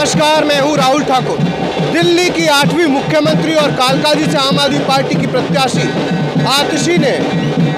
नमस्कार, मैं हूँ राहुल ठाकुर। दिल्ली की 8वीं मुख्यमंत्री और कालकाजी से आम आदमी पार्टी की प्रत्याशी आतिशी ने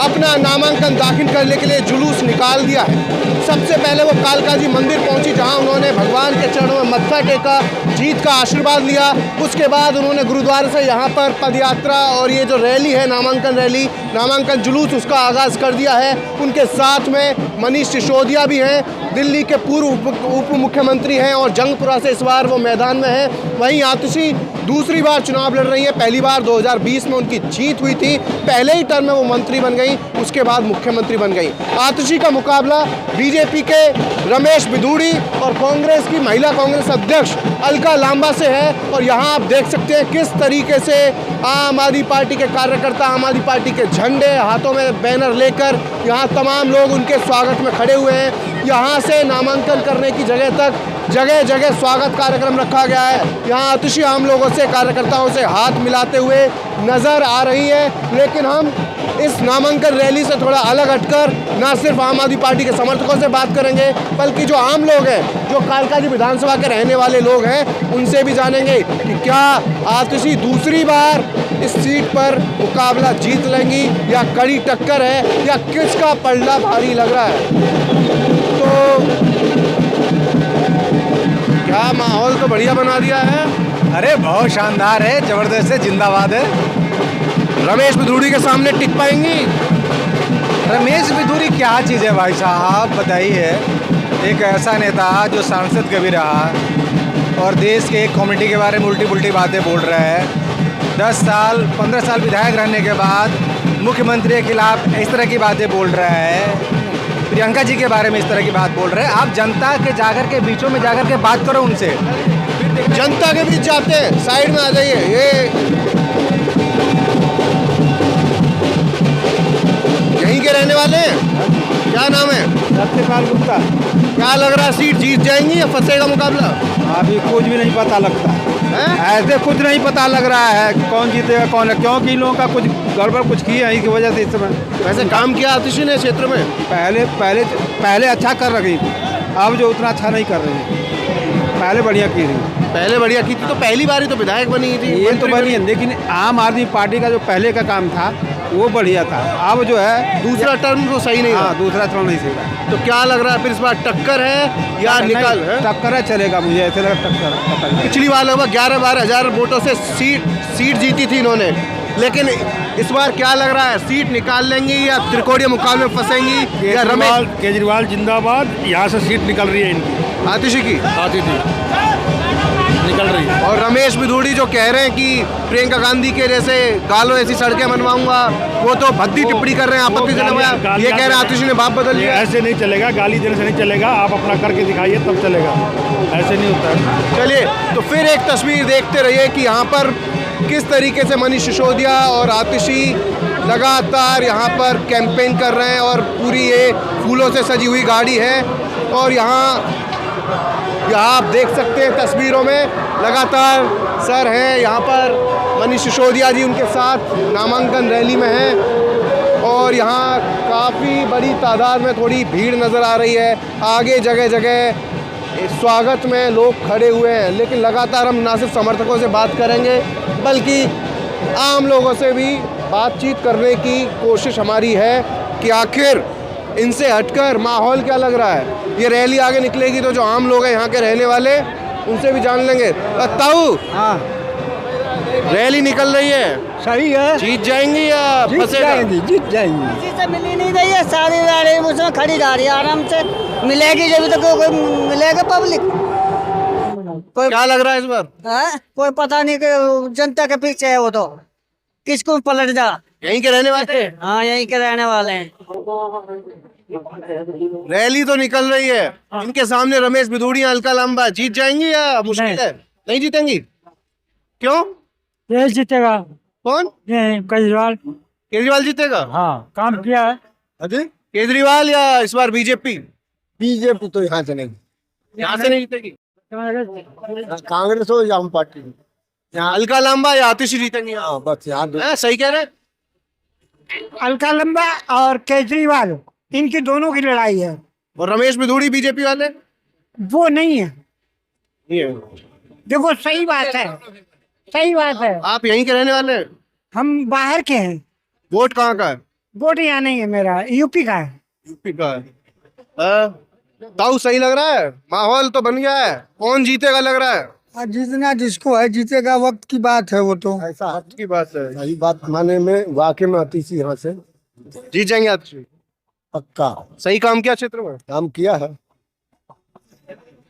अपना नामांकन दाखिल करने के लिए जुलूस निकाल दिया है। सबसे पहले वो कालकाजी मंदिर पहुंची, जहां उन्होंने भगवान के चरणों में मत्था टेका, जीत का आशीर्वाद लिया। उसके बाद उन्होंने गुरुद्वारे से यहां पर पदयात्रा और ये जो रैली है, नामांकन रैली, नामांकन जुलूस, उसका आगाज़ कर दिया है। उनके साथ में मनीष सिसोदिया भी हैं, दिल्ली के पूर्व उप मुख्यमंत्री हैं और जंगपुरा से इस बार वो मैदान में हैं। वहीं आतिशी दूसरी बार चुनाव लड़ रही है। पहली बार 2020 में उनकी जीत हुई थी, पहले ही टर्म में वो मंत्री बन गई, उसके बाद मुख्यमंत्री बन गई। आतिशी का मुकाबला बीजेपी के रमेश बिधूड़ी और कांग्रेस की महिला कांग्रेस अध्यक्ष अलका लांबा से है। और यहाँ आप देख सकते हैं किस तरीके से आम आदमी पार्टी के कार्यकर्ता आम आदमी पार्टी के झंडे हाथों में बैनर लेकर यहाँ तमाम लोग उनके स्वागत में खड़े हुए हैं। यहाँ से नामांकन करने की जगह तक जगह जगह स्वागत कार्यक्रम रखा गया है। यहाँ आतिशी आम लोगों से, कार्यकर्ताओं से हाथ मिलाते हुए नजर आ रही है। लेकिन हम इस नामांकन रैली से थोड़ा अलग हटकर ना सिर्फ आम आदमी पार्टी के समर्थकों से बात करेंगे, बल्कि जो आम लोग हैं, जो कालकाजी विधानसभा के रहने वाले लोग हैं, उनसे भी जानेंगे कि क्या आतिशी दूसरी बार इस सीट पर मुकाबला जीत लेंगी या कड़ी टक्कर है, या किसका पलड़ा भारी लग रहा है। तो क्या माहौल तो बढ़िया बना दिया है। अरे बहुत शानदार है, जबरदस्त है, जिंदाबाद है। रमेश बिधूड़ी के सामने टिक पाएंगी? रमेश बिधूड़ी क्या चीज़ है भाई साहब, बताइए। एक ऐसा नेता जो सांसद कभी रहा और देश के एक कम्युनिटी के बारे में उल्टी पुल्टी बातें बोल रहा है। 10 साल 15 साल विधायक रहने के बाद मुख्यमंत्री के खिलाफ इस तरह की बातें बोल रहा है। प्रियंका जी के बारे में इस तरह की बात बोल रहे हैं। आप जनता के जाकर के बीचों में जाकर के बात करो उनसे। जनता के बीच जाते हैं, साइड में आ जाइए। ये यहीं के रहने वाले हैं? क्या नाम है? सत्यपाल गुप्ता। क्या लग रहा है, सीट जीत जाएंगी या फंसेगा मुकाबला? अभी कुछ भी नहीं पता लगता है, ऐसे कुछ नहीं पता लग रहा है कौन जीतेगा कौन है, क्योंकि इन लोगों का कुछ गड़बड़ कुछ किया है, इसकी वजह से इस समय। वैसे काम किया आतिशी ने क्षेत्र में? पहले अच्छा कर रही थी, अब जो उतना अच्छा नहीं कर रही है। पहले बढ़िया की थी, पहले बढ़िया की थी, तो पहली बार ही तो विधायक बनी थी। ये तो बनी है, लेकिन आम आदमी पार्टी का जो पहले का काम था वो बढ़िया था। अब जो है दूसरा टर्म तो सही नहीं। हाँ, दूसरा टर्म नहीं सही था। तो क्या लग रहा है, फिर इस बार टक्कर है या निकाल है? टक्कर है, चलेगा, मुझे ऐसे लगा टक्कर। पिछली बार लगभग 11-12 हज़ार वोटों से सीट जीती थी इन्होंने, लेकिन इस बार क्या लग रहा है, सीट निकाल लेंगी या त्रिकोणीय मुकाबले में फंसेंगी? या रमेश केजरीवाल जिंदाबाद, यहाँ से सीट निकल रही है इनकी, आतिशी की निकल रही है। और रमेश बिधूड़ी जो कह रहे हैं कि प्रियंका गांधी के जैसे गालों ऐसी सड़कें बनवाऊंगा, वो तो भद्दी टिप्पणी कर रहे हैं, आपत्तिजनक है। ये कह रहे हैं आतिशी ने बाप बदल लिया। ऐसे नहीं चलेगा, गाली देने से नहीं चलेगा, आप अपना करके दिखाइए तब चलेगा, ऐसे नहीं होता है। चलिए, तो फिर एक तस्वीर देखते रहिए कि यहाँ पर किस तरीके से मनीष सिसोदिया और आतिशी लगातार यहाँ पर कैंपेन कर रहे हैं। और पूरी ये फूलों से सजी हुई गाड़ी है, और यहाँ आप देख सकते हैं तस्वीरों में लगातार सर हैं यहाँ पर। मनीष सिसोदिया जी उनके साथ नामांकन रैली में हैं, और यहाँ काफ़ी बड़ी तादाद में थोड़ी भीड़ नज़र आ रही है। आगे जगह जगह स्वागत में लोग खड़े हुए हैं। लेकिन लगातार हम ना सिर्फ समर्थकों से बात करेंगे, बल्कि आम लोगों से भी बातचीत करने की कोशिश हमारी है कि आखिर इनसे हटकर माहौल क्या लग रहा है। ये रैली आगे निकलेगी तो जो आम लोग हैं यहाँ के रहने वाले, उनसे भी जान लेंगे। ताऊ, हाँ, रैली निकल रही है, सही है, जीत जाएंगी या फंसेगा? जीत जाएंगी। किसी से मिल ही नहीं रही है, सारी गाड़ी उसमें खड़ी जा रही है, आराम से मिलेगी जब तक कोई मिलेगा पब्लिक। कोई क्या लग रहा है इस बार? कोई पता नहीं कि जनता के पीछे है वो, तो किसको पलट जा। यहीं के रहने वाले? हाँ, यहीं के रहने वाले हैं। रैली तो निकल रही है, इनके सामने रमेश बिधूड़ी, अलका लांबा, जीत जाएंगी या मुश्किल है? नहीं जीतेंगी? क्यों? ये जीतेगा। कौन? ये केजरीवाल। केजरीवाल जीतेगा? हाँ, काम किया है। अरे केजरीवाल या इस बार बीजेपी? बीजेपी तो यहाँ से नहीं, यहाँ से नहीं जीतेगी। कांग्रेस हो या हम पार्टी, यहाँ अलका लांबा या आतिशी जीतेंगी? हाँ, बस यहाँ सही कह रहे हैं। अलका लंबा और केजरीवाल, इनकी दोनों की लड़ाई है। और रमेश बिधूड़ी बीजेपी वाले? वो नहीं है, ये देखो सही बात है, सही बात है। आप यहीं के रहने वाले हैं? हम बाहर के हैं। वोट कहाँ का है? वोट यहाँ नहीं है, मेरा यूपी का है। यूपी का है। ताऊ सही लग रहा है? माहौल तो बन गया है, कौन जीतेगा लग रहा है? जितना जिसको है जीतेगा, वक्त की बात है वो तो। ऐसा हक की बात है। सही बात माने में वाकई में आतिशी यहाँ से जीत जाएंगे आतिशी? पक्का सही काम किया क्षेत्र में? काम किया है।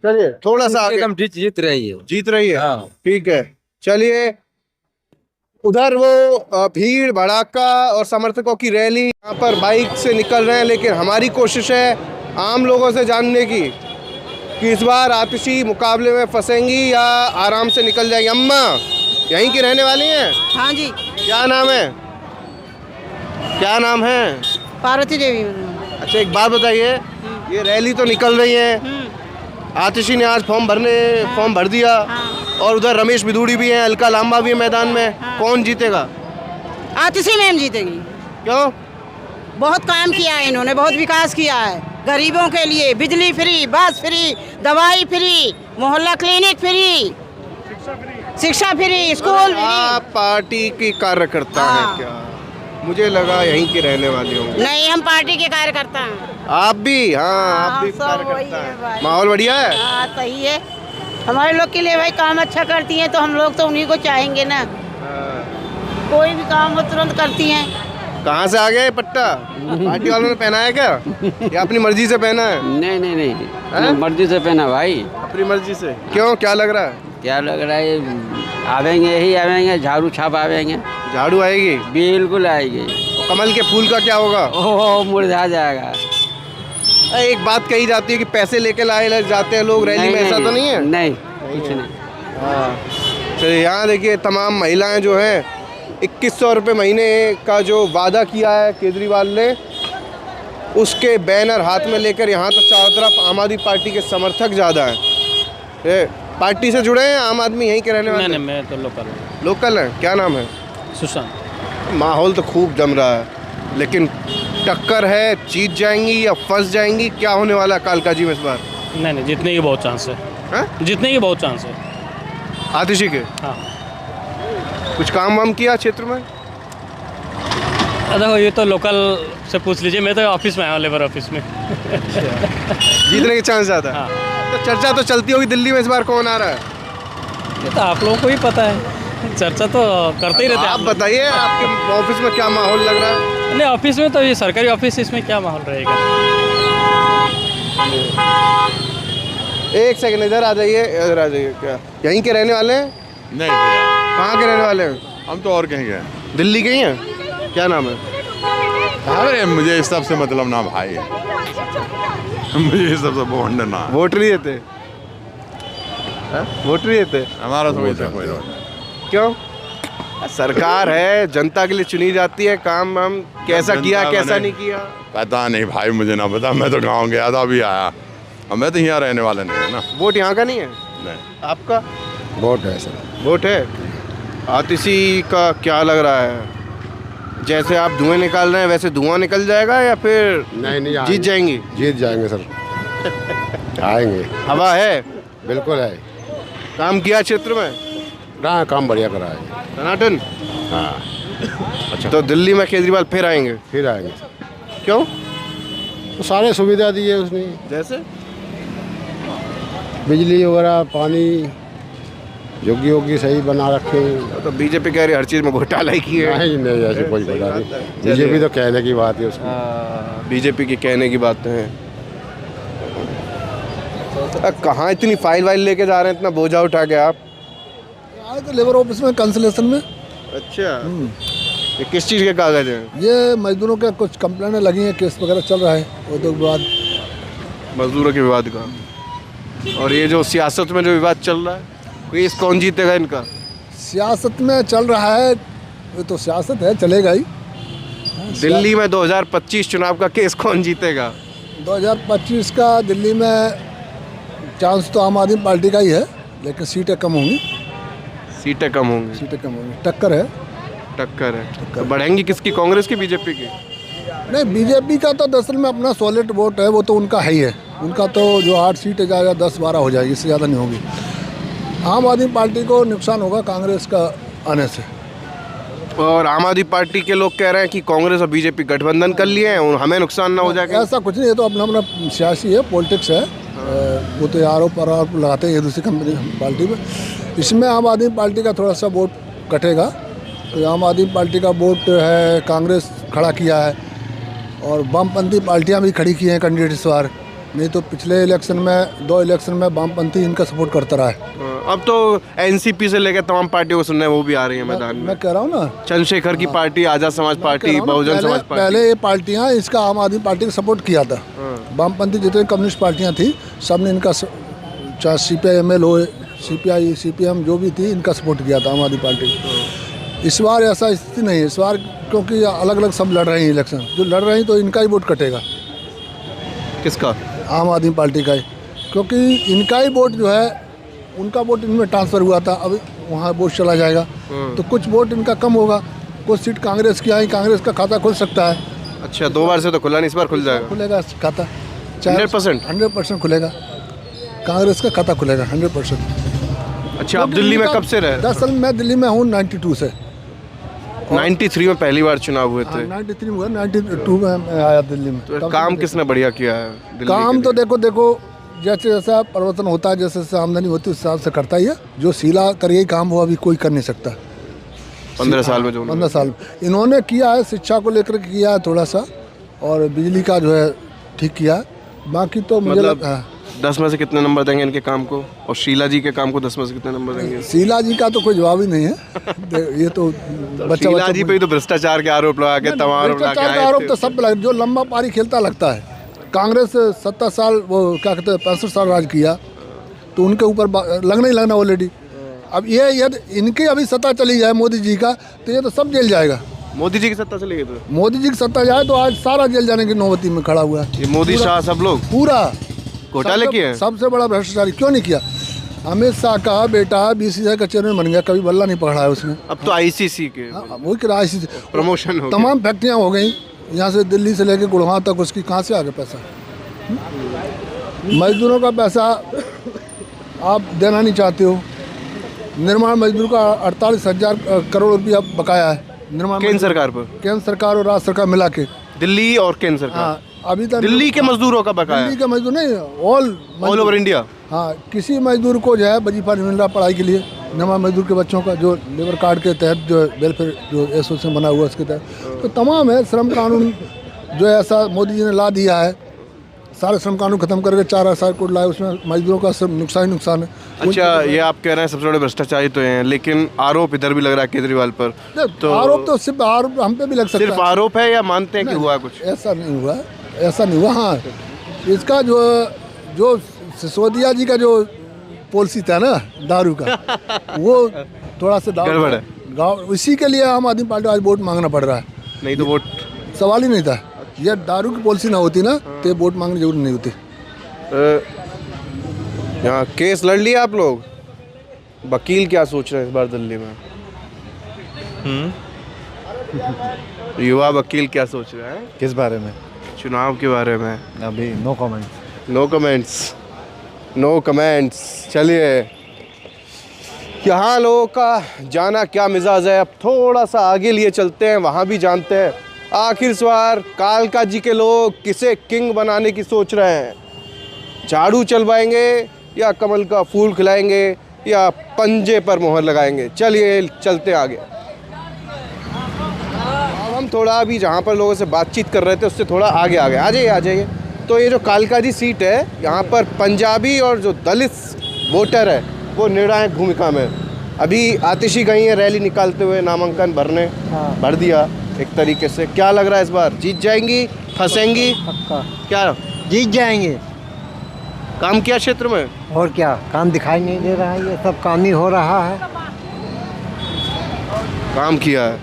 चलिए थोड़ा सा आगे। एकदम जीत रही है। जीत रही है? हाँ। ठीक है, चलिए। उधर वो भीड़ भड़ाका और समर्थकों की रैली यहाँ पर बाइक से निकल रहे हैं, लेकिन हमारी कोशिश है आम लोगों से जानने की कि इस बार आतिशी मुकाबले में फंसेंगी या आराम से निकल जाएंगी। अम्मा यहीं की रहने वाली हैं? हाँ जी, क्या नाम है? क्या नाम है? पार्वती देवी। अच्छा एक बात बताइए, ये रैली तो निकल रही है, आतिशी ने आज फॉर्म भर दिया और उधर रमेश बिधूड़ी भी है, अलका लांबा भी है मैदान में, कौन जीतेगा? आतिशी मैम जीतेगी। क्यों? बहुत काम किया है इन्होंने, बहुत विकास किया है गरीबों के लिए। बिजली फ्री, बस फ्री, दवाई फ्री, मोहल्ला क्लिनिक फ्री, शिक्षा फ्री, स्कूल फ्री। आप पार्टी की कार्यकर्ता हाँ। है क्या? मुझे लगा यहीं के रहने वाले होंगे। नहीं, हम पार्टी के कार्यकर्ता हैं। आप भी? हाँ, आप भी सब वही कार्यकर्ता है हैं। भाई। माहौल बढ़िया है? हाँ सही है। हमारे लोग के लिए भाई काम अच्छा करती हैं तो हम लोग तो उन्हीं को चाहेंगे ना। कोई भी काम वो तुरंत करती हैं। कहाँ से आ गया ये पट्टा? पार्टी वालों ने पहना है क्या या अपनी मर्जी से पहना है? नहीं अपनी मर्जी से पहना भाई। अपनी मर्जी से? क्यों, क्या लग रहा है? क्या लग रहा है, आवेंगे, झाड़ू छाप आवेंगे। झाड़ू आएगी? बिल्कुल आएगी। और कमल के फूल का क्या होगा? ओह मुरझा जाएगा। एक बात कही जाती है कि पैसे लेके लाए जाते हैं लोग रैली में, ऐसा तो नहीं है? नहीं कुछ नहीं। हाँ, चलिए यहाँ देखिए तमाम महिलाएं जो हैं 2100 रुपये महीने का जो वादा किया है केजरीवाल ने, उसके बैनर हाथ में लेकर यहाँ तक चारों तरफ आम आदमी पार्टी के समर्थक ज़्यादा हैं। पार्टी से जुड़े हैं आम आदमी यहीं के रहने वाले? नहीं, मैं तो लोकल हूँ। लोकल हैं? क्या नाम है? सुशांत। माहौल तो खूब जम रहा है, लेकिन टक्कर है, जीत जाएंगी या फंस जाएंगी? क्या होने वाला है कालकाजी में इस बार? नहीं, जीतने की बहुत चांस है। हाँ? जीतने की बहुत चांस है। आतिशी के? हाँ। कुछ काम वाम किया क्षेत्र में? देखो ये तो लोकल से पूछ लीजिए, मैं तो ऑफिस में आया हूँ, लेबर ऑफिस में। जीतने के चांस ज़्यादा है? हाँ। तो चर्चा तो चलती होगी दिल्ली में इस बार कौन आ रहा है? ये तो आप लोगों को ही पता है, चर्चा तो करते ही रहते हैं। आप बताइए, आपके ऑफिस में क्या माहौल लग रहा है? नहीं, ऑफिस में तो ये सरकारी ऑफिस, इसमें क्या माहौल रहेगा। एक सेकंड इधर आ जाइए, इधर आ जाइए। क्या यहीं के रहने वाले हैं? नहीं भैया, कहाँ के रहने वाले हैं? हम तो और कहीं गए। दिल्ली के ही हैं? क्या नाम है? अरे मुझे इस सब से मतलब ना भाई, मुझे इस सब से बॉन्ड ना। वोट नहीं देते? वोट नहीं देते? हमारा तो वैसा कोई नहीं। क्यों? सरकार है, जनता के लिए चुनी जाती है, काम हम कैसा किया कैसा नहीं किया पता नहीं भाई, मुझे ना पता। मैं तो गाँव गया था, अभी आया। अब मैं तो यहाँ रहने वाला नहीं है ना। वोट यहाँ का नहीं है? नहीं। आपका वोट है सर। वोट है? आतिशी का क्या लग रहा है? जैसे आप धुएं निकाल रहे हैं वैसे धुआं निकल जाएगा या फिर नहीं जीत जाएंगी? जीत जाएंगे सर, आएंगे। हवा है? बिल्कुल है। काम किया क्षेत्र में? हाँ, काम बढ़िया करा है। सनातन? हाँ, अच्छा, तो दिल्ली में केजरीवाल फिर आएंगे? फिर आएंगे। क्यों? तो सारे सुविधा दी है उसने, जैसे बिजली वगैरह, पानी, योगी योगी सही बना रखे हैं। तो बीजेपी कह रही है हर चीज़ में घोटाला ही की है। नहीं ऐसी कोई बता नहीं। बीजेपी तो कहने की बात है उसकी। बीजेपी की कहने की बातें हैं। कहाँ इतनी फाइल वाइल लेके जा रहे हैं, इतना बोझा उठा के आप? आए तो लेबर ऑफिस में कैंसलेशन में। अच्छा, ये किस चीज़ के कागज हैं? ये मजदूरों के कुछ कंप्लेंट लगी हैं, केस वगैरह चल रहा है, वो तो विवाद, मजदूरों के विवाद का। और ये जो सियासत में जो विवाद चल रहा है, केस कौन जीतेगा इनका? सियासत में चल रहा है, ये तो सियासत है, चलेगा ही। दिल्ली में 2025 चुनाव का केस कौन जीतेगा? 2025 का दिल्ली में चांस तो आम आदमी पार्टी का ही है, लेकिन सीटें कम होंगी। सीटें कम होंगी? सीटें कम होंगी, टक्कर है। टक्कर है। तो बढ़ेंगी किसकी, कांग्रेस की बीजेपी की? नहीं, बीजेपी का तो दरअसल में अपना सॉलिड वोट है, वो तो उनका है ही है। उनका तो जो 8 सीटें जाएगा 10-12 हो जाएगी, इससे ज़्यादा नहीं होगी। आम आदमी पार्टी को नुकसान होगा कांग्रेस का आने से। और आम आदमी पार्टी के लोग कह रहे हैं कि कांग्रेस और बीजेपी गठबंधन कर लिए हैं और हमें नुकसान ना हो जाएगा। ऐसा कुछ नहीं है, तो अपना अपना सियासी है, पॉलिटिक्स है। वो तो आरोप लगाते हैं दूसरी कंपनी पार्टी में। इसमें आम आदमी पार्टी का थोड़ा सा वोट कटेगा। तो आम आदमी पार्टी का वोट है, कांग्रेस खड़ा किया है और वामपंथी पार्टियां भी खड़ी की हैं कैंडिडेट इस बार। नहीं तो पिछले इलेक्शन में 2 इलेक्शन में वामपंथी इनका सपोर्ट करता रहा है। अब तो एनसीपी से लेकर तमाम पार्टियों को सुनने वो भी आ रही है मैदान में। मैं कह रहा हूँ ना, चंद्रशेखर की party, Azad Samaj party, Bahujan Samaj party. पहले ये पार्टियां इसका आम आदमी पार्टी का सपोर्ट किया था। वामपंथी जितने कम्युनिस्ट पार्टियां थी सबने इनका, चाहे CPI-ML हो, CPI, CPM जो भी थी, इनका सपोर्ट किया था आम आदमी पार्टी को। इस बार ऐसा स्थिति नहीं है। इस बार क्योंकि अलग अलग सब लड़ रहे हैं इलेक्शन, जो लड़ रहे हैं तो इनका ही वोट कटेगा। किसका? आम आदमी पार्टी का ही, क्योंकि इनका ही वोट जो है, उनका वोट इनमें ट्रांसफ़र हुआ था, अभी वहाँ वोट चला जाएगा तो कुछ वोट इनका कम होगा। कुछ सीट कांग्रेस की आई, कांग्रेस का खाता खुल सकता है। अच्छा, 2 बार से तो खुला नहीं, इस बार खुल जाएगा। खुलेगा खाता 100% खुलेगा, कांग्रेस का खाता खुलेगा 100%। अच्छा, आप दिल्ली में कब से रहे? दरअसल मैं दिल्ली में हूँ 92 से। 93 में पहली बार चुनाव हुए थे। 93 में हुआ, 92 में मैं आया दिल्ली में। तो काम किसने बढ़िया किया है दिल्ली काम के तो लिए? देखो जैसे जैसा परिवर्तन होता है, जैसे जैसे आमदनी होती है उस हिसाब से करता ही है। जो शीला करिए काम वो अभी कोई कर नहीं सकता। 15 साल में जो 15 साल इन्होंने किया है, शिक्षा को लेकर किया है थोड़ा सा, और बिजली का जो है ठीक किया है। बाकी तो मुझे मतलब 10 में से कितने नंबर देंगे इनके काम को, और शीला जी के काम को 10 में से कितने नंबर देंगे? शीला जी का तो कोई जवाब ही नहीं है। ये तो शीला जी पे ही तो भ्रष्टाचार के आरोप लगा के, तमाम भ्रष्टाचार का आरोप तो सब लगा, जो लंबा पारी खेलता लगता है। कांग्रेस 70 साल, वो क्या कहते हैं 65 साल राज किया, तो उनके ऊपर लगना ही लगना ऑलरेडी। अब ये यदि इनकी अभी सत्ता चली जाए मोदी जी का, तो ये तो सब जेल जाएगा। मोदी जी की सत्ता चली गई तो मोदी जी की सत्ता जाए तो आज सारा जेल जाने की नौबती में खड़ा हुआ है। ये मोदी शाह सब लोग पूरा घोटाले किए हैं। सबसे बड़ा भ्रष्टाचारी क्यों नहीं किया? अमित शाह का बेटा BCCI का चेयरमैन बन गया, कभी बल्ला नहीं पकड़ा है उसने। अब तो ICC के वो किराए से प्रमोशन हो गया। तमाम फैक्ट्रियाँ हो गई, यहाँ से दिल्ली से लेके गुड़गांव तक, उसकी कहाँ से आ गया पैसा? मजदूरों का पैसा आप देना नहीं चाहते हो। निर्माण मजदूर का 48,000 करोड़ रुपया बकाया है निर्माण केंद्र सरकार पर, केंद्र सरकार और राज्य सरकार मिला के, दिल्ली और केंद्र सरकार। हाँ, अभी तक दिल्ली के मजदूरों का बकाया, दिल्ली के मजदूर नहीं, ऑल ओवर इंडिया। हाँ, किसी मजदूर को जो है वजीफा नहीं मिल रहा पढ़ाई के लिए। निर्माण मजदूर के बच्चों का जो लेबर कार्ड के तहत जो वेलफेयर जो एसोसिएशन बना हुआ उसके तहत तो तमाम है। श्रम कानून जो है ऐसा मोदी जी ने ला दिया है, सारे श्रम कानून खत्म करके 4,000 करोड़ लाए, उसमें मजदूरों का सब नुकसान ही नुकसान है। अच्छा, ये आप कह रहे हैं सबसे बड़े भ्रष्टाचारी तो हैं, लेकिन आरोप इधर भी लग रहा है केजरीवाल पर। तो आरोप तो सिर्फ आरोप हम पे भी लग सकता है। सिर्फ आरोप है या मानते हैं कि हुआ कुछ? ऐसा नहीं हुआ, ऐसा नहीं हुआ। हाँ, इसका जो सिसोदिया जी का जो पॉलिसी था ना दारू का, वो थोड़ा सा गड़बड़ है। गाँव इसी के लिए आम आदमी पार्टी आज वोट मांगना पड़ रहा है। नहीं तो वोट सवाल ही नहीं था। ये दारू की पॉलिसी ना होती ना तो वोट मांगने जरूर नहीं होती। यहाँ केस लड़ लिया आप लोग, वकील क्या सोच रहे हैं इस बार दिल्ली में? युवा वकील क्या सोच रहे हैं किस बारे में? चुनाव के बारे में? अभी नो कमेंट। No comments. चलिए, यहाँ लोगों का जाना क्या मिजाज है, अब थोड़ा सा आगे लिए चलते हैं, वहाँ भी जानते हैं आखिर इस बार कालका जी के लोग किसे किंग बनाने की सोच रहे हैं। झाड़ू चलवाएंगे या कमल का फूल खिलाएंगे या पंजे पर मोहर लगाएंगे? चलिए चलते हैं आगे। अब हम थोड़ा अभी जहाँ पर लोगों से बातचीत कर रहे थे उससे थोड़ा आगे आ जाइए। तो ये जो कालका जी सीट है, यहाँ पर पंजाबी और जो दलित वोटर है वो निर्णायक भूमिका में। अभी आतिशी गई है रैली निकालते हुए, नामांकन भर दिया एक तरीके से। क्या लग रहा है इस बार जीत जाएंगी, फंसेंगी? क्या जीत जाएंगे। काम किया क्षेत्र में? और क्या, काम दिखाई नहीं दे रहा है, ये सब काम ही हो रहा है। काम किया है।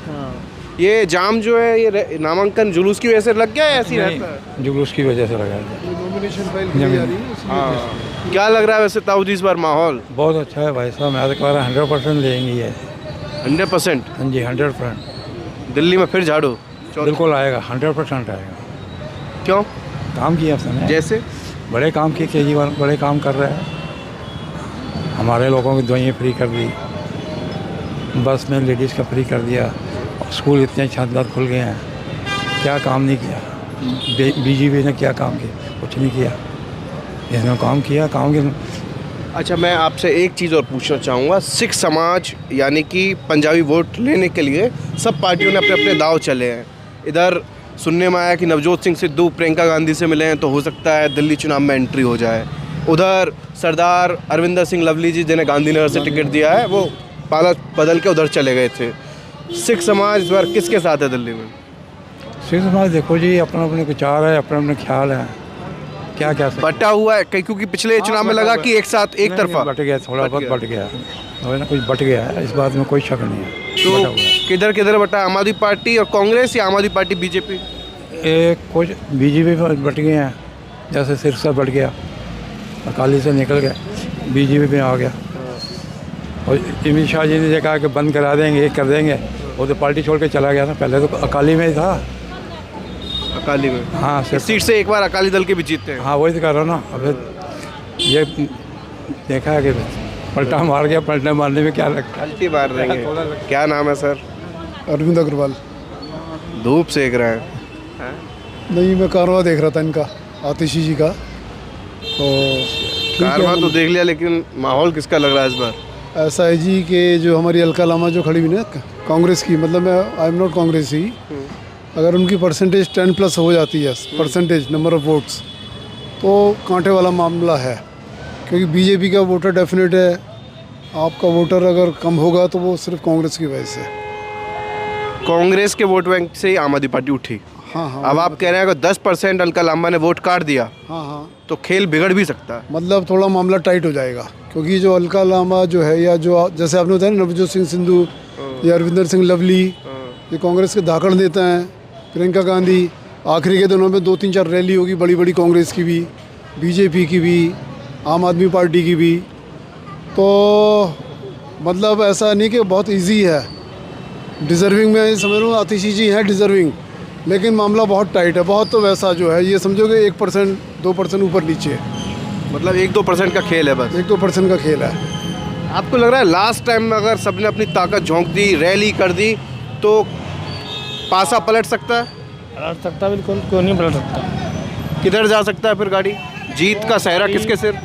ये जाम जो है ये नामांकन जुलूस की वजह से लग गया है, ऐसी रहता है? जुलूस की वजह से लगा है। नॉमिनेशन फाइल की जा रही है। हाँ, क्या लग रहा है वैसे ताऊ जी इस बार माहौल? बहुत अच्छा है भाई साहब, मैं तो कह रहा 100% लेंगे ये। 100%? हाँ जी, 100%। दिल्ली में फिर झाड़ू? बिल्कुल आएगा, 100% आएगा। क्यों? काम किया उसने, जैसे बड़े काम किए, केजरीवाल बड़े काम कर रहे हैं। हमारे लोगों की दवाइयाँ फ्री कर दी, बस में लेडीज़ का फ्री कर दिया, स्कूल इतने शानदार खुल गए हैं। क्या काम नहीं किया बीजेपी ने, क्या काम किया? कुछ नहीं किया। इसने काम किया, काम के। अच्छा, मैं आपसे एक चीज़ और पूछना चाहूँगा। सिख समाज यानी कि पंजाबी वोट लेने के लिए सब पार्टियों ने अपने अपने दाव चले हैं। इधर सुनने में आया कि नवजोत सिंह सिद्धू प्रियंका गांधी से मिले हैं तो हो सकता है दिल्ली चुनाव में एंट्री हो जाए। उधर सरदार अरविंदर सिंह लवली जी जिन्हें गांधीनगर से टिकट दिया है वो पाला बदल के उधर चले गए थे। सिख समाज इस बार किसके साथ है दिल्ली में? सिख समाज देखो जी, अपना अपने विचार है, अपना अपना ख्याल है, क्या क्या बटा हुआ है क्योंकि पिछले चुनाव में लगा कि एक साथ एक तरफा बट गया, थोड़ा बहुत बट गया, कुछ बट गया है, इस बात में कोई शक नहीं है। तो किधर किधर बटा? आम आदमी पार्टी और कांग्रेस या आम आदमी पार्टी बीजेपी? कुछ बीजेपी में बट गए हैं, जैसे सिरसा बट गया, अकाली से निकल गया, बीजेपी में आ गया। और अमित शाह जी ने कहा कि बंद करा देंगे, एक कर देंगे, वो तो पार्टी छोड़ के चला गया ना। पहले तो अकाली में ही था। अकाली में? हाँ, इस सीट से एक बार अकाली दल के भी जीते हैं। हाँ, वही तो कर रहा हूँ ना। अब ये देखा है कि पलटा मार गया, पलटा मारने में क्या लगता है? पलटी मार रहे हैं। क्या नाम है सर? अरविंद अग्रवाल। धूप सेक रहे हैं? नहीं, मैं कारवा देख रहा था इनका, आतिशी जी का। तो कारवा तो देख लिया, लेकिन माहौल किसका लग रहा है इस बार? ऐसा है जी कि जो हमारी अलका लामा जो खड़ी हुई ना कांग्रेस की, मतलब मैं आई एम नॉट कांग्रेसी, अगर उनकी परसेंटेज 10+ हो जाती है, परसेंटेज नंबर ऑफ वोट्स, तो कांटे वाला मामला है। क्योंकि बीजेपी का वोटर डेफिनेट है, आपका वोटर अगर कम होगा तो वो सिर्फ कांग्रेस की वजह से। कांग्रेस के वोट बैंक से ही आम आदमी पार्टी उठी। हाँ, अब आप कह रहे हैं अगर 10% अलका लांबा ने वोट काट दिया, हाँ, तो खेल बिगड़ भी सकता है। मतलब थोड़ा मामला टाइट हो जाएगा। क्योंकि जो अलका लामा जो है, या जो जैसे आपने बताया नवजोत सिंह सिद्धू या अरविंदर सिंह लवली, ये कांग्रेस के धाकड़ नेता हैं। प्रियंका गांधी, आखिरी के दिनों में 2-3-4 रैली होगी बड़ी बड़ी, कांग्रेस की भी, बीजेपी की भी, आम आदमी पार्टी की भी। तो मतलब ऐसा नहीं कि बहुत इजी है। डिज़र्विंग में समझ रहा हूँ, आतिशी जी हैं डिज़र्विंग, लेकिन मामला बहुत टाइट है। बहुत तो वैसा जो है, ये समझो कि 1% 2% ऊपर नीचे, मतलब 1-2% का खेल है बस। 1-2% का खेल है। आपको लग रहा है लास्ट टाइम में अगर सबने अपनी ताकत झोंक दी, रैली कर दी, तो पासा पलट सकता है? पलट सकता है, बिल्कुल। क्यों नहीं पलट सकता? किधर जा सकता है फिर गाड़ी? जीत का सहरा किसके सिर?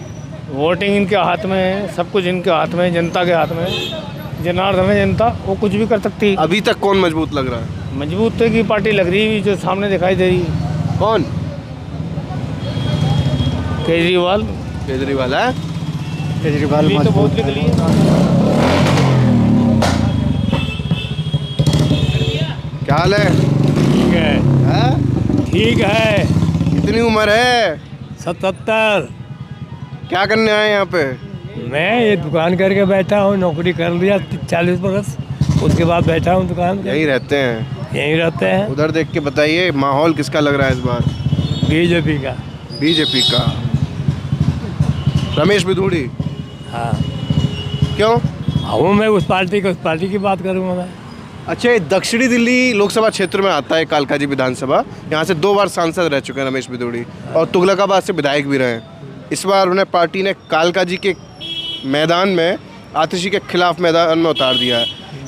वोटिंग इनके हाथ में है, सब कुछ इनके हाथ में, जनता के हाथ में। जनार्दन है जनता, वो कुछ भी कर सकती है। अभी तक कौन मजबूत लग रहा है? मजबूत तो की पार्टी लग रही है जो सामने दिखाई दे रही है। कौन? केजरीवाल। केजरीवाल है? केजरीवाल तो बहुत निकली है। क्या हाल है? ठीक है, हैं? ठीक है। कितनी उम्र है? 77। क्या करने आए यहाँ पे? मैं ये दुकान करके बैठा हूँ, नौकरी कर लिया 40 बरस, उसके बाद बैठा हूँ दुकान पे। यहीं रहते हैं? यहीं रहते हैं। उधर देख के बताइए, माहौल किसका लग रहा है इस बार? बीजेपी का। बीजेपी का। रमेश बिधूड़ी? हाँ। क्यों? हूँ मैं उस पार्टी की बात करूँगा मैं। अच्छा, ये दक्षिणी दिल्ली लोकसभा क्षेत्र में आता है कालकाजी विधानसभा। यहाँ से 2 बार सांसद रह चुके हैं रमेश बिधूड़ी, और तुगलकाबाद से विधायक भी रहे हैं। इस बार उन्हें पार्टी ने कालकाजी के मैदान में आतिशी के खिलाफ मैदान में उतार दिया है।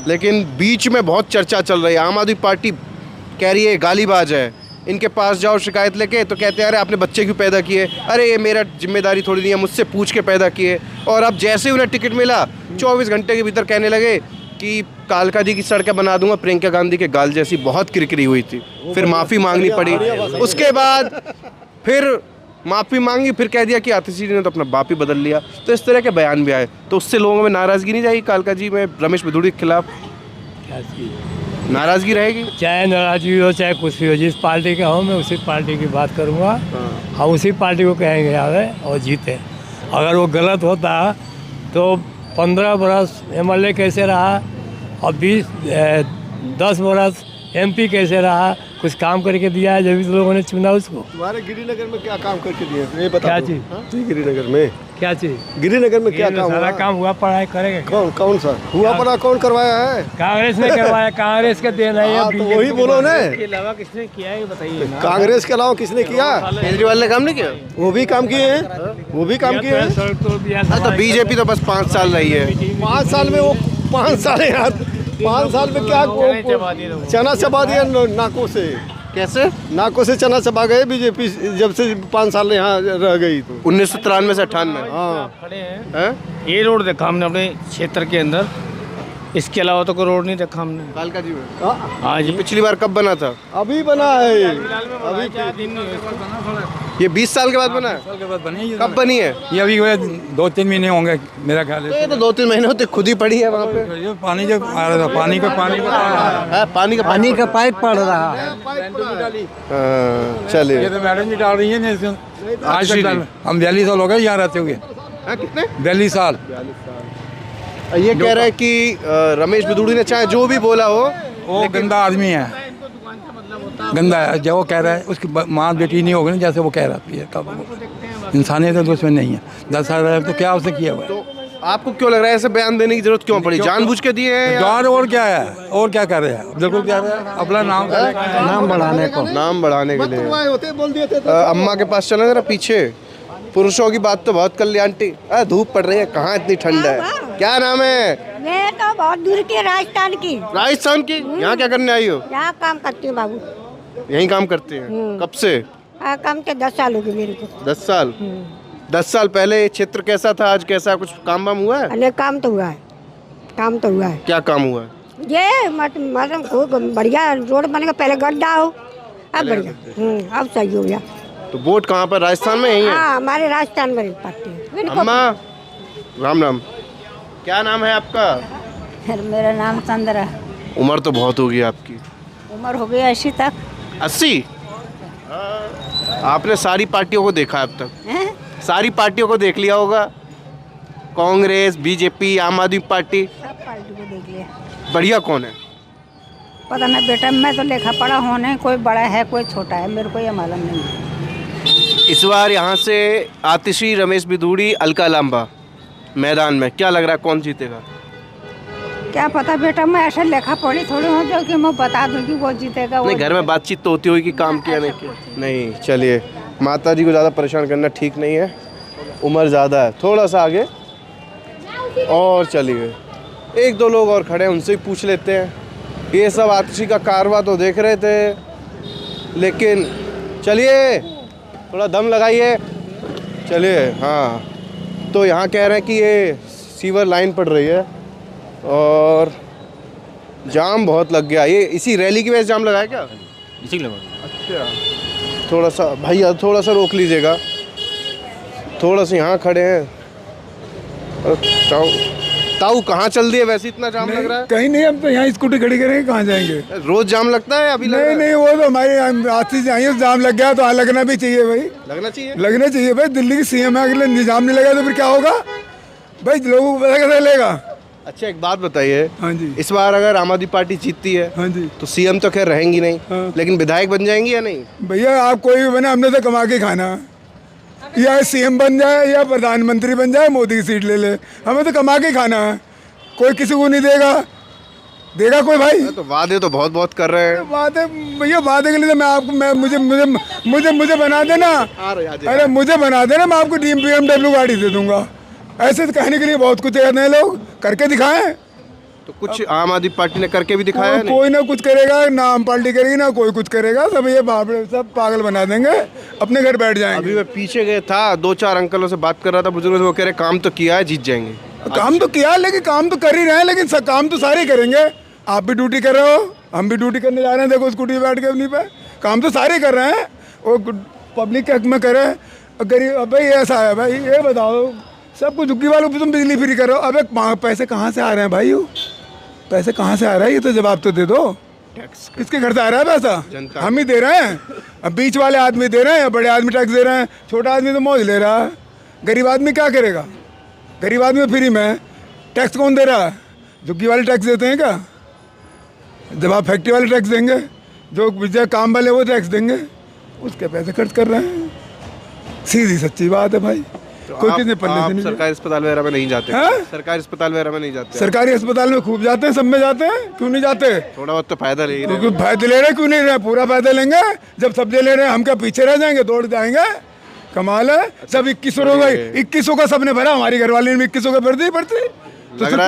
लेकिन बीच में बहुत चर्चा चल रही है, आम आदमी पार्टी कह रही है गालीबाज है। इनके पास जाओ शिकायत लेके तो कहते हैं अरे आपने बच्चे क्यों पैदा किए, अरे ये मेरा जिम्मेदारी थोड़ी नहीं है, मुझसे पूछ के पैदा किए। और अब जैसे ही उन्हें टिकट मिला 24 घंटे के भीतर कहने लगे कि कालकाजी की सड़कें बना दूंगा। प्रियंका गांधी के गाल जैसी बहुत किरकिरी हुई थी, फिर माफ़ी मांगनी पड़ी। उसके बाद फिर माफ़ी मांगी, फिर कह दिया कि आतिशी ने तो अपना बाप ही बदल लिया। तो इस तरह के बयान भी आए, तो उससे लोगों में नाराज़गी नहीं जाएगी? कालकाजी में रमेश बिधूड़ी के खिलाफ नाराज़गी रहेगी? चाहे नाराज़गी हो चाहे कुछ भी हो, जिस पार्टी का हो मैं उसी पार्टी की बात करूँगा। हम उसी पार्टी को कहेंगे आवे और जीते। अगर वो गलत होता तो 15 बरस MLA कैसे रहा और 10 बरस MP कैसे रहा, कुछ काम करके दिया है जब भी लोगों ने चुना उसको। तुम्हारे गिरिनगर में क्या काम करके दिए ये बता? क्या चीज़? गिरिनगर में क्या चीज? गिरिनगर में क्या ये तो काम सारा हुआ? काम हुआ, पढ़ाई करेगा क्या? कौन सा हुआ पड़ा, कौन करवाया है? कांग्रेस ने करवाया, कांग्रेस का देन है। हाँ, तो वही बोलो ना, इसके अलावा किसने किया है ये बताइए ना। कांग्रेस के अलावा किसने किया? केजरीवाल ने काम नहीं किया? वो भी काम किए हैं, वो भी काम किए हैं। सड़क तो दिया, तो बीजेपी तो बस 5 साल रही है। 5 साल में वो 5 साल यार, 5 साल में क्या चना चबा दिया नाकों से। कैसे? नाकों से चना चबा गए बीजेपी जब से 5 साल यहाँ रह गई तो। 1993 से 98। हाँ, खड़े हैं। हैं? ये रोड देखा हमने अपने क्षेत्र के अंदर, इसके अलावा तो कोई रोड नहीं देखा हमने। कालका जी में हाँ जी, पिछली बार कब बना था? अभी बना है। ये 20 साल के बाद बना है? साल के बाद बनी कब बनी है? ये अभी 2-3 महीने होंगे मेरा ख्याल तो ये तो 2-3 महीने होते खुद ही पड़ी है वहाँ पे। ये पानी जब आ रहा था, पानी का पानी का पाइप पड़ रहा है। चलिए। ये तो मैडम जी डाल रही है ना, आज तक हम 42 साल हो गए यहाँ रहते हुए। कितने? 42 साल। ये कह रहे हैं कि रमेश बिदूड़ी ने चाहे जो भी बोला हो, वो गंदा आदमी है, गंदा है जो वो कह रहा है। उसकी माँ बेटी नहीं होगी ना, जैसे वो कह रहा है। कब इंसानियत तो उसमें नहीं है। 10 साल रहे तो क्या उसने किया हुआ है? तो आपको क्यों लग रहा है ऐसे बयान देने की जरूरत क्यों पड़ी? जानबूझ के दिए हैं? जान और क्या है, और क्या कर रहे हैं? बिल्कुल क्या रहे हैं, अपना नाम बढ़ाने को, नाम बढ़ाने के लिए। होते बोल दिए थे। अम्मा के पास चले जरा पीछे। पुरुषों की बात तो बहुत कर ली आंटी। धूप पड़ रही है, कहाँ इतनी ठंड है? क्या नाम है? मैं तो बहुत दूर की राजस्थान की। राजस्थान की? यहाँ क्या करने आई हो? यहाँ काम करती हूँ बाबू। यहीं काम करते हैं? कब से? काम के 10 साल हो गए मेरे को। 10 साल? 10 साल पहले ये क्षेत्र कैसा था, आज कैसा? कुछ काम वाम हुआ है? अनेक काम तो हुआ है, काम तो हुआ है। क्या काम हुआ है? ये मतलब खूब बढ़िया रोड बनेगा, पहले गड्ढा हो, अब बढ़िया। अब सही हो गया। तो वोट कहाँ पर? राजस्थान में? यही है? हाँ, हमारे राजस्थान में पार्टी है। अम्मा राम राम, क्या नाम है आपका? मेरा नाम चंद्रा। उम्र तो बहुत होगी आपकी। उम्र हो गई 80 तक। 80? आपने सारी पार्टियों को देखा अब तक? सारी पार्टियों को देख लिया होगा? कांग्रेस, बीजेपी, आम आदमी पार्टी। सब पार्टी को देख लिया। बढ़िया कौन है? पता नहीं बेटा, मैं तो लेखा पढ़ा होने, कोई बड़ा है कोई छोटा है, मेरे को ये मालूम नहीं है। इस बार यहाँ से आतिशी, रमेश बिधूड़ी, अलका लांबा मैदान में, क्या लग रहा है कौन जीतेगा? क्या पता बेटा, मैं ऐसा लेखा पढ़ी थोड़ी हूँ जो कि मैं बता दूँ कि वो जीतेगा। नहीं, घर में बातचीत तो होती होगी कि काम किया नहीं किया। नहीं, चलिए, माता जी को ज़्यादा परेशान करना ठीक नहीं है, उम्र ज़्यादा है। थोड़ा सा आगे और चलिए, 1-2 लोग और खड़े हैं, उनसे ही पूछ लेते हैं। ये सब आतिशी का कारवा तो देख रहे थे, लेकिन चलिए थोड़ा दम लगाइए। चलिए, हाँ, तो यहाँ कह रहे हैं कि ये सीवर लाइन पड़ रही है और जाम बहुत लग गया। ये इसी रैली की वजह से जाम लगा है क्या? इसी लगा। अच्छा, थोड़ा सा भैया, थोड़ा सा रोक लीजिएगा। थोड़ा सा यहाँ खड़े हैं। ताऊ कहाँ चल दिए? वैसे इतना जाम लग रहा है। कहीं नहीं, हम तो यहाँ स्कूटी खड़ी करेंगे, कहाँ जाएंगे? रोज जाम लगता है? अभी नहीं नहीं, वो तो हमारे आती से आई जाम लग गया तो लगना भी चाहिए भाई, लगना चाहिए, लगना चाहिए भाई। दिल्ली की सीएम है, अगले निजाम नहीं लगा तो फिर क्या होगा भाई? लोगों को पता कैसे चलेगा? अच्छा, एक बात बताइए। हाँ जी। इस बार अगर आम आदमी पार्टी जीतती है, हाँ जी, तो सीएम तो खैर रहेंगी नहीं, हाँ। लेकिन विधायक बन जाएंगी या नहीं? भैया आप कोई भी बने, हमने तो कमा के खाना। या सीएम बन जाए या प्रधानमंत्री बन जाए, मोदी की सीट ले ले, हमें तो कमा के खाना है। कोई किसी को नहीं देगा, देगा कोई भाई? तो वादे तो बहुत बहुत कर रहे हैं। वादे भैया, वादे के लिए तो मैं आपको, मैं मुझे बना देना, अरे मुझे बना देना, मैं आपको BMW गाड़ी दे दूंगा। ऐसे तो कहने के लिए बहुत कुछ कहते हैं लोग, करके दिखाएं। तो कुछ आम आदमी पार्टी ने करके भी दिखाया है? कोई ना कुछ करेगा, ना आम पार्टी करेगी ना कोई कुछ करेगा, सब ये सब पागल बना देंगे, अपने घर बैठ जाएंगे। अभी मैं पीछे गया था, 2-4 अंकलों से बात कर रहा था, बुजुर्गों से, वो कह रहे काम तो किया है, जीत जाएंगे। काम तो किया, लेकिन काम तो कर ही रहे हैं, लेकिन काम तो सारे करेंगे। आप भी ड्यूटी कर रहे हो, हम भी ड्यूटी करने जा रहे हैं, देखो स्कूटी पे बैठ के अपनी पे, काम तो सारे कर रहे हैं। वो पब्लिक के हक में करे, गरीब भाई ऐसा है भाई, ये बताओ, सब कुछ झुग्गी वालों को तुम बिजली फ्री करो। अबे पैसे कहाँ से आ रहे हैं भाई? पैसे कहाँ से आ रहा है? ये तो जवाब तो दे दो। टैक्स किसके घर से आ रहा है पैसा? हम ही दे रहे हैं। अब बीच वाले आदमी दे रहे हैं या बड़े आदमी टैक्स दे रहे हैं? छोटा आदमी तो मौज ले रहा है, गरीब आदमी क्या करेगा? गरीब आदमी फ्री में, टैक्स कौन दे रहा है? झुग्गी वाले टैक्स देते हैं क्या? जब आप फैक्ट्री वाले टैक्स देंगे, जो काम वाले वो टैक्स देंगे, उसके पैसे खर्च कर रहे हैं। सीधी सच्ची बात है भाई। कोई किसी पल्ले से नहीं। सरकारी अस्पताल वगैरह में नहीं जाते? हैं? सरकारी अस्पताल वगैरह में नहीं जाते? सरकारी अस्पताल में खूब जाते हैं, सब में जाते हैं, क्यों नहीं जाते? थोड़ा बहुत तो फायदा ले रहे क्योंकि फायदे ले रहे, क्यों नहीं रहे? पूरा फायदा लेंगे। जब सब्जी ले रहे हैं हम क्या पीछे रह जाएंगे? दौड़ जाएंगे। कमाल है। सब 2100 हो गई, 2100 का सबने भरा, हमारी घरवाली ने 2100 का भर दी पड़ती। तो लग रहा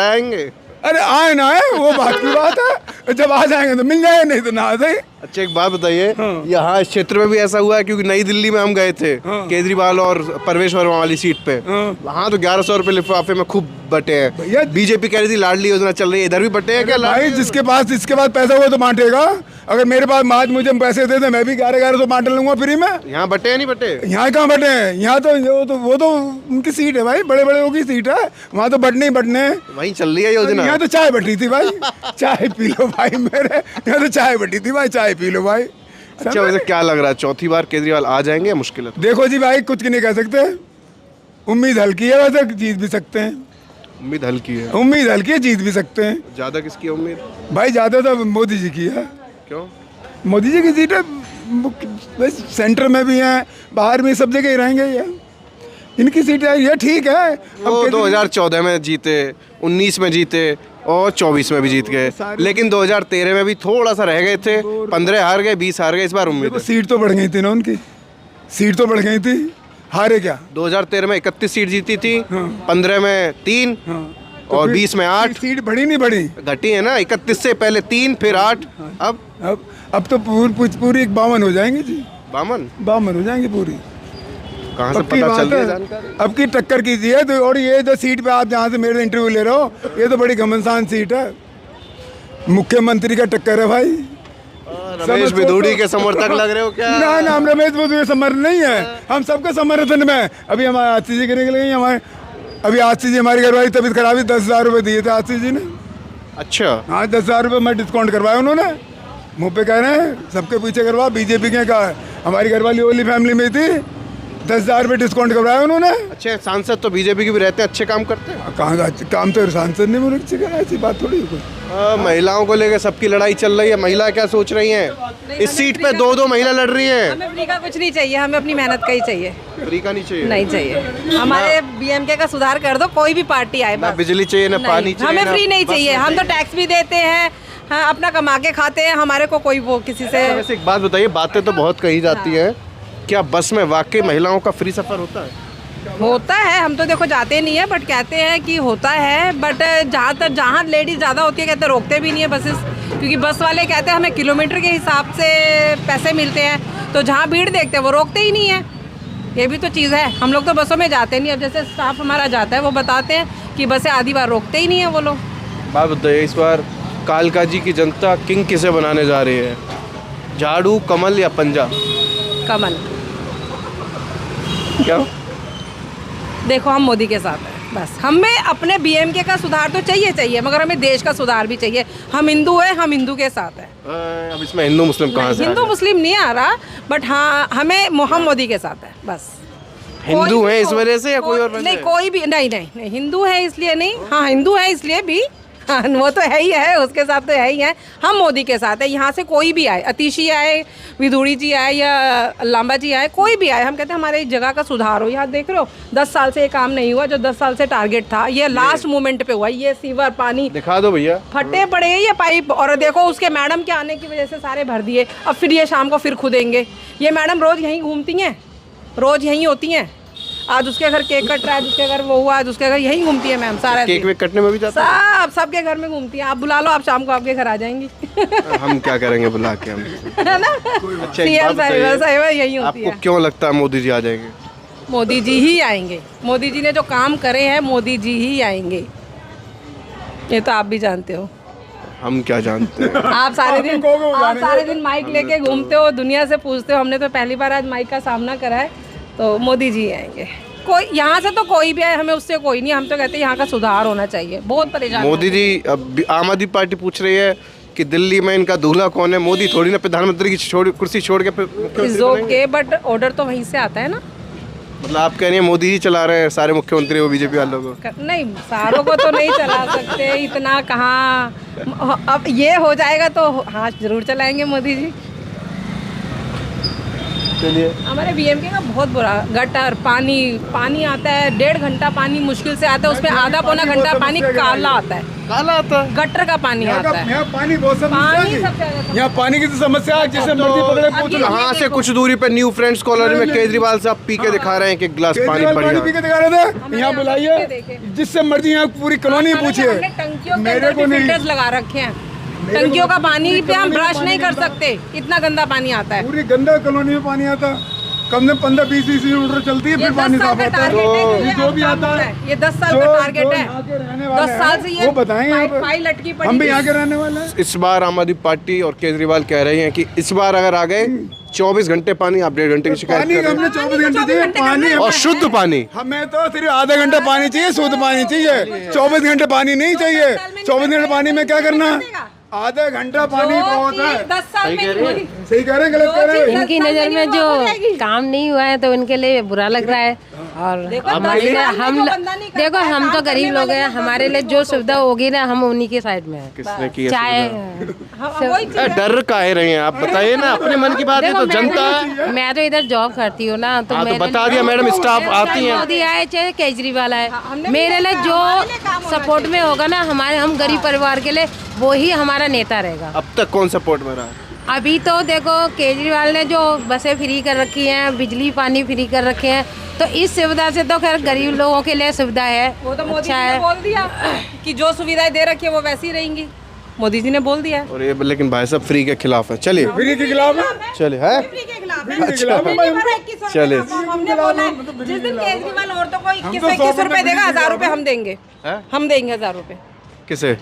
है आएंगे। अरे आए ना आए वो बात की बात है, जब आ जाएंगे तो मिल जाएंगे, नहीं तो ना आ जाए। अच्छा एक बात बताइए, यहाँ इस क्षेत्र में भी ऐसा हुआ है? क्योंकि नई दिल्ली में हम गए थे केजरीवाल और परवेश वर्मा वाली सीट पे, वहाँ तो 1100 रुपए लिफाफे में खूब बटे हैं। बीजेपी कह रही थी लाडली योजना चल रही है, इधर भी बटे हैं क्या? भाई जिसके पास पैसा हुआ तो बांटेगा। अगर मेरे पास आज मुझे पैसे दे दे, मैं भी 1100 बांट लूंगा फ्री में। यहाँ बटे हैं नहीं बटे? यहाँ कहाँ बटे हैं? यहाँ तो वो तो उनकी सीट है भाई, बड़े बड़े की सीट है, वहाँ तो बटने ही बटने हैं। वहीं चल रही है योजना। यहाँ तो चाय बटी थी भाई, चाय पी लो भाई मेरे, यहाँ तो चाय बटी थी भाई, चाय पी लो भाई। अच्छा वैसे क्या लग रहा है, चौथी बार केजरीवाल आ जाएंगे या मुश्किल है? देखो जी भाई, कुछ नहीं कह सकते, उम्मीद हल्की है, वैसे जीत भी सकते हैं। उम्मीद हल्की है? उम्मीद हल्की है, जीत भी सकते हैं। ज्यादा किसकी है उम्मीद? भाई ज्यादा तो मोदी जी की है। क्यों? मोदी जी की सीट है, बस सेंटर में भी हैं, बाहर भी, सब जगह ही रहेंगे ये। इनकी सीट है, ये ठीक है। वो 2014 में जीते, 19 में जीते और 24 में भी जीत गए, लेकिन 2013 में भी थोड़ा सा रह गए थे, 15 हार गए, 20 हार गए। इस बार उम्मीद है? सीट तो बढ़ गई थी ना उनकी, सीट तो बढ़ गई थी, हारे क्या? 2013 में 31 सीट जीती थी, 15 में 3 और 20 में 8। सीट बढ़ी नहीं बढ़ी? घटी है ना, 31 से पहले 3 फिर 8। अब तो पूरी 52 हो जाएंगी जी। 52 हो जाएंगी पूरी। कहाँ से पता चल रही है जानकारी? अब की टक्कर कीजिए तो। और ये जो सीट पे आप जहाँ से मेरे इंटरव्यू ले रहे हो, ये तो बड़ी घमसान सीट है, मुख्यमंत्री का टक्कर है भाई। रमेश बिधूड़ी के समर्थक लग रहे हो क्या? ना हम रमेश बिधूड़ी समर्थक नहीं है, हम सबके समर्थन में। अभी हमारे आशीष जी के निकल गई, हमारे अभी आशीष जी हमारी घरवाली तबीयत खराब हुई, 10,000 रुपये दिए थे आशीष जी ने। अच्छा हाँ 10,000 रुपये मैं डिस्काउंट करवाया उन्होंने, मुँह पे कह रहे हैं सबके पीछे करवा, बीजेपी के कहा, हमारी घरवाली ओली फैमिली में थी, 10,000 रुपये डिस्काउंट करवाया उन्होंने। अच्छे सांसद तो बीजेपी के भी रहते हैं, अच्छे काम करते हैं। कहाँ काम तो सांसद ने मुझे करना, ऐसी बात थोड़ी है। महिलाओं को लेकर सबकी लड़ाई चल रही है, महिला क्या सोच रही हैं? इस सीट पे 2 महिला लड़ रही हैं। हमें फ्री का कुछ नहीं चाहिए, हमें अपनी मेहनत का ही चाहिए। फ्री का नहीं चाहिए? नहीं चाहिए, हमारे बीएमके का सुधार कर दो, कोई भी पार्टी आए। ना बिजली चाहिए, ना पानी चाहिए, हमें फ्री नहीं चाहिए, हम तो टैक्स भी देते हैं, हाँ, अपना कमा के खाते हैं, हमारे को कोई वो किसी से। वैसे एक बात बताइए, बातें तो बहुत कही जाती है, क्या बस में वाकई महिलाओं का फ्री सफर होता है? होता है, हम तो देखो जाते नहीं है, बट कहते हैं कि होता है। बट जहाँ लेडीज ज़्यादा होती है कहते हैं रोकते भी नहीं है बसेस, क्योंकि बस वाले कहते हैं हमें किलोमीटर के हिसाब से पैसे मिलते हैं, तो जहाँ भीड़ देखते हैं वो रोकते ही नहीं है। ये भी तो चीज़ है, हम लोग तो बसों में जाते नहीं। अब जैसे स्टाफ हमारा जाता है, वो बताते हैं कि बसें आधी बार रोकते ही नहीं है वो लोग। बात बताइए, इस बार कालका जी की जनता किंग किसे बनाने जा रही है? झाड़ू, कमल या पंजा? कमल। क्या? देखो हम मोदी के साथ हैं, बस हमें अपने बीएमके का सुधार तो चाहिए, मगर हमें देश का सुधार भी चाहिए। हम हिंदू हैं, हम हिंदू के साथ हैं। अब इसमें हिंदू मुस्लिम कहाँ से? हिंदू मुस्लिम नहीं आ रहा, बट हाँ हमें मोदी के साथ है बस। हिंदू है इस वजह से या कोई और? नहीं कोई भी नहीं, हिंदू है इसलिए नहीं, हाँ हिंदू है इसलिए भी, हाँ वो तो है ही है, उसके साथ तो है ही है। हम मोदी के साथ है, यहाँ से कोई भी आए, अतीशी आए, विधूड़ी जी आए या लांबा जी आए, कोई भी आए, हम कहते हैं हमारे इस जगह का सुधार हो। यहाँ देख रहे हो 10 साल से ये काम नहीं हुआ, जो 10 साल से टारगेट था, ये लास्ट मोमेंट पे हुआ। ये सीवर पानी दिखा दो भैया, फटे पड़े ये पाइप, और देखो उसके मैडम के आने की वजह से सारे भर दिए। अब फिर ये शाम को फिर खुदेंगे। ये मैडम रोज़ यहीं घूमती हैं, रोज़ यहीं होती हैं। आज उसके घर केक कट रहा है, उसके घर वो हुआ, आज उसके घर यहीं घूमती है मैम। सारा केक वेक कटने में भी जाता है, सबके घर में घूमती है। आप बुला लो, आप शाम को आपके घर आ जाएंगी। हम क्या करेंगे बुला के, हम है ना? अच्छा यही होती है। आपको क्यों लगता है मोदी जी आ जाएंगे? मोदी जी ही आएंगे। मोदी जी ने जो काम करे हैं, मोदी जी ही आएंगे, ये तो आप भी जानते हो। हम क्या जानते हैं? आप सारे दिन माइक लेके घूमते हो, दुनिया से पूछते हो। हमने तो पहली बार आज माइक का सामना करा है, तो मोदी जी आएंगे। कोई यहाँ से तो कोई भी आए, हमें उससे कोई नहीं। हम तो कहते हैं यहाँ का सुधार होना चाहिए, बहुत परेशान। मोदी जी, अब आम आदमी पार्टी पूछ रही है कि दिल्ली में इनका दूल्हा कौन है? मोदी थोड़ी ना प्रधानमंत्री की कुर्सी छोड़ के ओके, बट ऑर्डर तो वहीं से आता है ना। मतलब आप कह रही हैं मोदी जी चला रहे हैं सारे मुख्यमंत्री वो बीजेपी वालों को? नहीं, सारों को तो नहीं चला सकते, इतना कहाँ। अब ये हो जाएगा तो हाँ जरूर चलाएंगे मोदी जी। आपके लिए? हमारे बीएमके का बहुत बुरा, गटर पानी आता है, 1.5 घंटा पानी मुश्किल से आता है, उसमें आधा पौना घंटा पानी काला आता है, गटर का पानी आता है। यहाँ पानी बहुत समस्या, यहाँ पानी की तो समस्या है, जिससे मर्जी पकड़े पूछ लो। यहाँ से कुछ दूरी पे न्यू फ्रेंड्स कॉलोनी में केजरीवाल साहब पी के दिखा रहे हैं कि एक गिलास पानी पानी पी के दिखा रहे थे। यहाँ बुलाइए, जिससे मर्जी यहाँ पूरी कॉलोनी पूछिए। मेरे को फिल्टर्स लगा रखे हैं, टंकियों का पानी पे हम ब्रश नहीं कर सकते, इतना गंदा पानी आता है। पूरी गंदा कॉलोनी में पानी आता, कम से 15-20 किलोमीटर चलती है, फिर पानी साफ आता है। जो भी आता है ये 10 साल का टारगेट है, 10 साल से ये वो बताएंगे, फाइल लटकी पड़ी। हम भी यहाँ के रहने वाले हैं। इस बार आम आदमी पार्टी और केजरीवाल कह रहे हैं कि इस बार अगर आ गए 24 घंटे पानी, आप 1.5 घंटे की शिकायत कर रहे हैं। हमने 24 घंटे चाहिए पानी, और शुद्ध पानी। हमें तो सिर्फ आधा घंटा पानी चाहिए, शुद्ध पानी चाहिए। 24 घंटे पानी नहीं चाहिए। 24 घंटे पानी में क्या करना, आधा घंटा पानी बहुत है। 10 साल में सही कह रहे हैं, गलत कह रहे हैं? इनकी नज़र में जो काम नहीं हुआ है तो उनके लिए बुरा लग रहा है। और हमारे लिए हम तो गरीब लोग हैं, हमारे लिए जो सुविधा होगी ना हम उन्हीं के साइड में है। किसने किया? चाहे डर काहे रहे हैं आप, बताइए ना, अपने मन की बात है तो जनता है। मैं तो इधर जॉब करती हूँ ना, तो तो बता दिया मैडम, स्टाफ आती है। मोदी आए चाहे केजरीवाल आए, मेरे लिए जो सपोर्ट में होगा ना हम गरीब परिवार के लिए, वो ही हमारा नेता रहेगा। अब तक कौन सपोर्ट में रहा? अभी तो देखो केजरीवाल ने जो बसें फ्री कर रखी हैं, बिजली पानी फ्री कर रखे हैं, तो इस सुविधा से तो खैर गरीब लोगों के लिए सुविधा है। वो तो मोदी जी ने बोल दिया कि जो सुविधाएं दे रखी है वो वैसी रहेंगी, मोदी जी ने बोल दिया। और ये लेकिन भाई साहब फ्री के खिलाफ है। चलिए फ्री के खिलाफ है, चलिए है, चलिए। हमने बोला जिस दिन केजरीवाल औरतों को 21 रुपए देगा, 1000 रुपए हम देंगे, हम देंगे 1000 रुपए। किसे?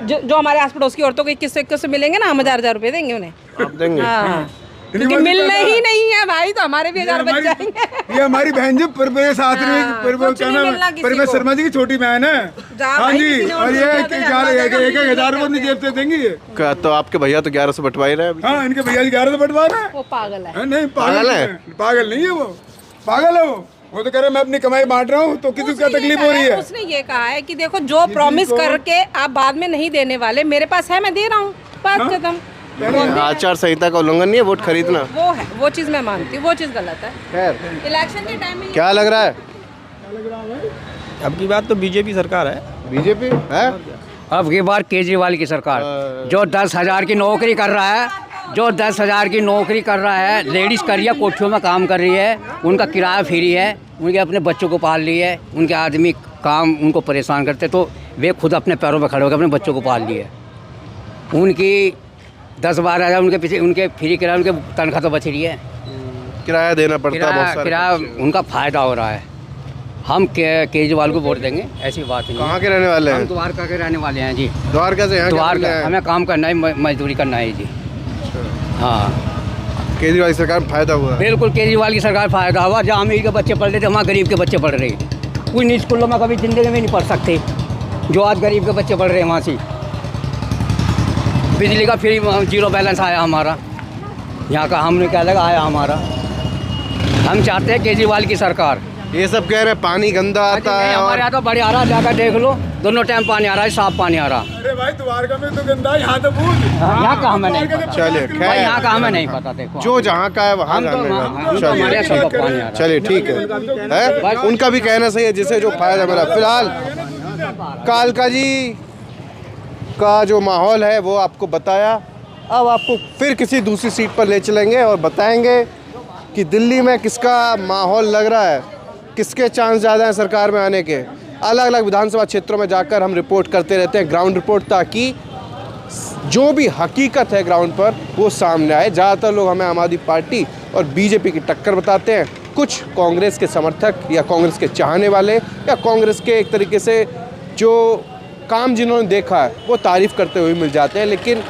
जो हमारे आस पड़ोस की औरतों को 21 मिलेंगे ना, हम 1000 रुपए देंगे उन्हें। आप देंगे? हाँ, क्योंकि मिलने ही नहीं है भाई, तो हमारे भी 1000 बच जाएंगे। ये हमारी बहन जी परवेश शर्मा जी की छोटी बहन है। हाँ जी, और ये 1,000 रुपए जेब से देंगी ये। तो आपके भैया तो 1100 बंटवा ही रहे हैं। हाँ, इनके भैया 1100 बंटवा रहे हैं। वो पागल है। नहीं पागल है, पागल नहीं है वो, पागल है वो तो कह रहे मैं अपनी कमाई बांट रहा हूँ, तो किसी का तकलीफ हो रही है। उसने ये कहा है कि देखो जो प्रॉमिस करके आप बाद में नहीं देने वाले, मेरे पास है, मैं दे रहा हूँ, बात खत्म। आचार संहिता का उल्लंघन नहीं है वोट खरीदना, वो है, वो चीज मैं मानती हूँ, वो चीज गलत है। खैर, इलेक्शन के टाइम में क्या लग रहा है? अब की बात तो बीजेपी सरकार है। बीजेपी है अब की बार केजरीवाल की सरकार, जो 10,000 की नौकरी कर रहा है, जो 10,000 की नौकरी कर रहा है, लेडीज़ कर रही है, कोठियों में काम कर रही है, उनका किराया फ्री है, उनके अपने बच्चों को पाल रही है, उनके आदमी काम उनको परेशान करते, तो वे खुद अपने पैरों पर खड़े होकर अपने बच्चों को पाल लिए। उनकी 10-12 हज़ार उनके पीछे, उनके फ्री किराया, उनके तनख्वाह तो बच रही है, किराया देना पड़ता है, किराया उनका फ़ायदा हो रहा है। हम केजरीवाल को वोट देंगे, ऐसी बात नहीं। कहाँ के रहने वाले हैं? हम द्वारका के रहने वाले हैं जी। द्वारका से? द्वारका, हमें काम करना है, मजदूरी करना है जी। हाँ, केजरीवाल की सरकार में फायदा हुआ? बिल्कुल केजरीवाल की सरकार फायदा हुआ। जहाँ अमीर के बच्चे पढ़ रहे थे, वहाँ गरीब के बच्चे पढ़ रहे। कोई निजी स्कूलों में कभी ज़िंदगी में नहीं पढ़ सकते, जो आज गरीब के बच्चे पढ़ रहे हैं वहाँ से। बिजली का फ्री 0 बैलेंस आया हमारा, यहाँ का हमने क्या लगा आया हमारा। हम चाहते हैं केजरीवाल की सरकार। ये सब कह रहे हैं पानी गंदा आता है, हमारे यहाँ तो बड़े आ रहा है, जाकर देख लो, दोनों टाइम पानी आ रहा है, साफ पानी आ रहा। अरे भाई द्वारका में तो गंदा है, यहाँ तो पूछ। यहाँ का हमें नहीं पता। चलिए भाई यहाँ का हमें नहीं पता, देखो जो जहाँ का है वहाँ चलिए ठीक है, उनका भी कहना सही है, जिसे जो फायदा मिला। फिलहाल कालका जी का जो माहौल है वो आपको बताया, अब आपको फिर किसी दूसरी सीट पर ले चलेंगे और बताएंगे कि दिल्ली में किसका माहौल लग रहा है, किसके चांस ज़्यादा हैं सरकार में आने के। अलग अलग विधानसभा क्षेत्रों में जाकर हम रिपोर्ट करते रहते हैं, ग्राउंड रिपोर्ट, ताकि जो भी हकीकत है ग्राउंड पर वो सामने आए। ज़्यादातर लोग हमें आम आदमी पार्टी और बीजेपी की टक्कर बताते हैं, कुछ कांग्रेस के समर्थक या कांग्रेस के चाहने वाले या कांग्रेस के एक तरीके से जो काम जिन्होंने देखा है वो तारीफ़ करते हुए मिल जाते हैं। लेकिन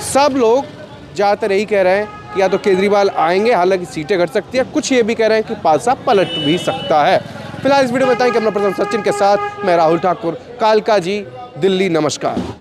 सब लोग ज़्यादातर यही कह रहे हैं कि या तो केजरीवाल आएंगे, हालांकि सीटें घट सकती हैं, कुछ ये भी कह रहे हैं कि पासा पलट भी सकता है। फिलहाल इस वीडियो में बताएं कि अपना प्रथम सचिन के साथ मैं राहुल ठाकुर, कालका जी, दिल्ली। नमस्कार।